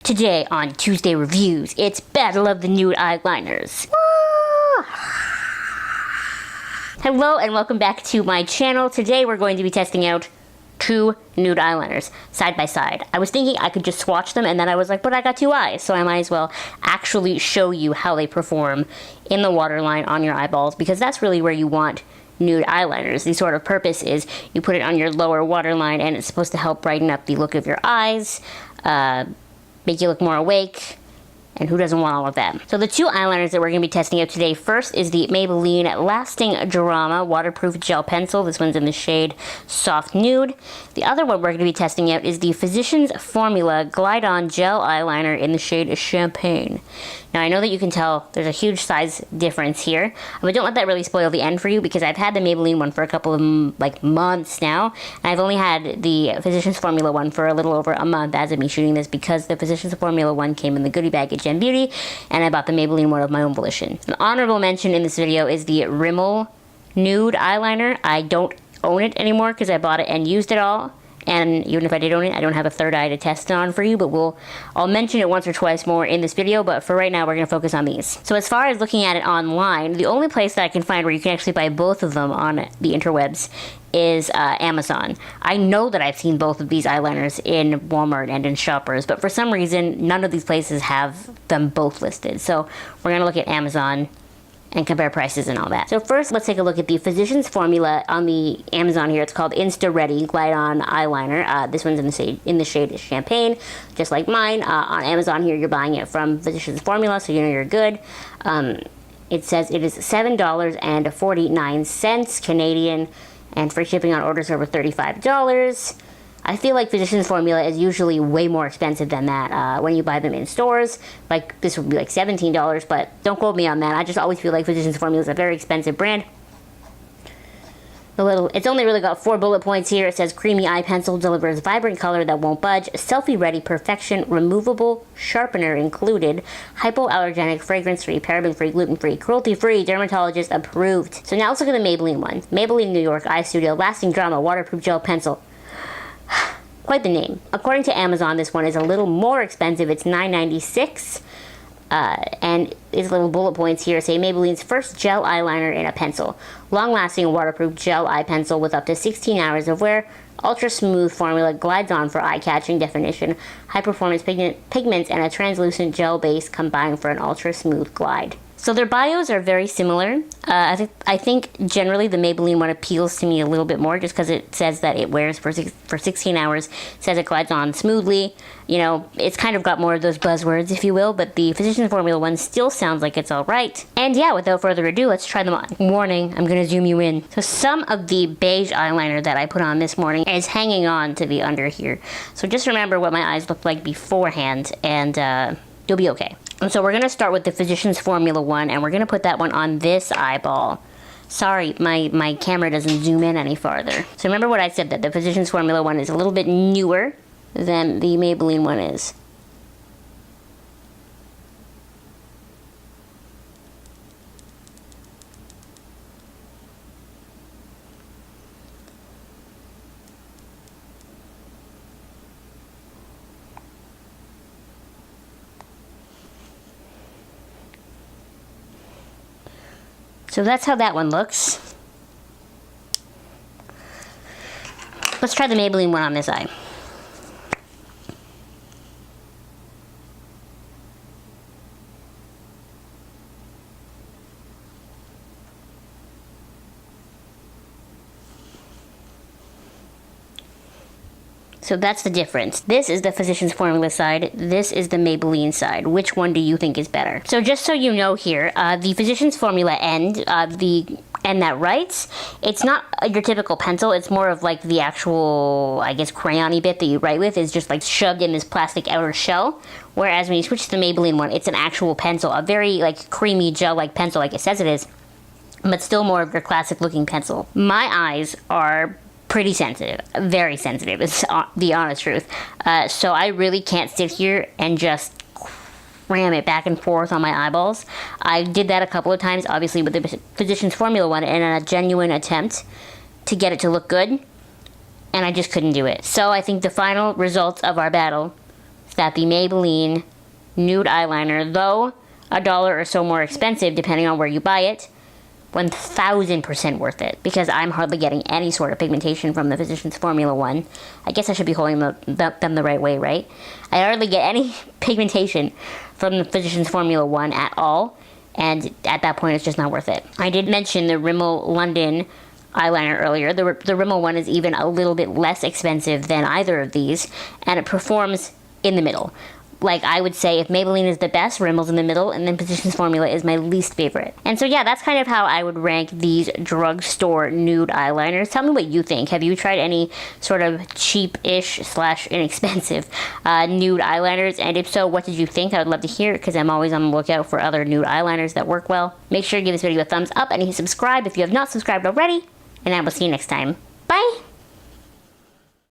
Today on Tuesday Reviews, it's Battle of the Nude Eyeliners. Hello and welcome back to my channel. Today we're going to be testing out two nude eyeliners side by side. I was thinking I could just swatch them, and then I was like, but I got two eyes, so I might as well actually show you how they perform in the waterline on your eyeballs, because that's really where you want nude eyeliners. The sort of purpose is you put it on your lower waterline, and it's supposed to help brighten up the look of your eyes, make you look more awake, and who doesn't want all of that? So the two eyeliners that we're going to be testing out today, first is the Maybelline Lasting Drama Waterproof Gel Pencil. This one's in the shade Soft Nude. The other one we're going to be testing out is the Physicians Formula Glide On Gel Eyeliner in the shade Champagne. Now I know that you can tell there's a huge size difference here, but don't let that really spoil the end for you, because I've had the Maybelline one for a couple of months now, and I've only had the Physicians Formula one for a little over a month as of me shooting this, because the Physicians Formula one came in the goodie bag at Gem Beauty, and I bought the Maybelline one of my own volition. An honorable mention in this video is the Rimmel Nude Eyeliner. I don't own it anymore because I bought it and used it all. And even if I did own it, I don't have a third eye to test it on for you, but I'll mention it once or twice more in this video, but for right now, we're going to focus on these. So as far as looking at it online, the only place that I can find where you can actually buy both of them on the interwebs is Amazon. I know that I've seen both of these eyeliners in Walmart and in Shoppers, but for some reason, none of these places have them both listed. So we're going to look at Amazon and compare prices and all that. So first, let's take a look at the Physicians Formula on the Amazon here. It's called Insta Ready Glide On Eyeliner. This one's in the shade Champagne, just like mine. On Amazon here, you're buying it from Physicians Formula, so you know you're good. It says it is $7.49 Canadian, and free shipping on orders over $35. I feel like Physicians Formula is usually way more expensive than that when you buy them in stores. Like, this would be like $17, but don't quote me on that. I just always feel like Physicians Formula is a very expensive brand. It's only really got 4 bullet points here. It says creamy eye pencil delivers vibrant color that won't budge, selfie ready perfection, removable sharpener included, hypoallergenic, fragrance free, paraben free, gluten free, cruelty free, dermatologist approved. So now let's look at the Maybelline one. Maybelline New York Eye Studio Lasting Drama Waterproof Gel Pencil. Quite the name. According to Amazon, this one is a little more expensive. It's $9.96. And these little bullet points here say Maybelline's first gel eyeliner in a pencil. Long-lasting waterproof gel eye pencil with up to 16 hours of wear. Ultra-smooth formula glides on for eye-catching definition. High-performance pigments and a translucent gel base combine for an ultra-smooth glide. So their bios are very similar. I think generally the Maybelline one appeals to me a little bit more, just because it says that it wears for 16 hours, says it glides on smoothly. You know, it's kind of got more of those buzzwords, if you will, but the Physicians Formula one still sounds like it's all right. And yeah, without further ado, let's try them on. Warning, I'm going to zoom you in. So some of the beige eyeliner that I put on this morning is hanging on to the under here. So just remember what my eyes looked like beforehand, and you'll be okay. And so we're going to start with the Physicians Formula one, and we're going to put that one on this eyeball. Sorry, my camera doesn't zoom in any farther. So remember what I said, that the Physicians Formula one is a little bit newer than the Maybelline one is. So that's how that one looks. Let's try the Maybelline one on this eye. So that's the difference. This is the Physicians Formula side. This is the Maybelline side. Which one do you think is better? So just so you know here, the Physicians Formula end, the end that writes, it's not your typical pencil. It's more of like the actual, I guess, crayon-y bit that you write with is just like shoved in this plastic outer shell. Whereas when you switch to the Maybelline one, it's an actual pencil, a very like creamy gel-like pencil like it says it is, but still more of your classic looking pencil. My eyes are pretty sensitive, very sensitive, is the honest truth. So I really can't sit here and just ram it back and forth on my eyeballs. I did that a couple of times, obviously with the Physicians Formula one, in a genuine attempt to get it to look good, and I just couldn't do it. So I think the final results of our battle that the Maybelline Nude Eyeliner, though $1 or so more expensive depending on where you buy it, 1000% worth it, because I'm hardly getting any sort of pigmentation from the Physicians Formula one. I guess I should be holding them the right way, right? I hardly get any pigmentation from the Physicians Formula one at all, and at that point it's just not worth it. I did mention the Rimmel London eyeliner earlier. The Rimmel one is even a little bit less expensive than either of these, and it performs in the middle. Like, I would say if Maybelline is the best, Rimmel's in the middle, and then Physicians Formula is my least favorite. And so yeah, that's kind of how I would rank these drugstore nude eyeliners. Tell me what you think. Have you tried any sort of cheap-ish / inexpensive nude eyeliners? And if so, what did you think? I would love to hear it, because I'm always on the lookout for other nude eyeliners that work well. Make sure to give this video a thumbs up and hit subscribe if you have not subscribed already, and I will see you next time.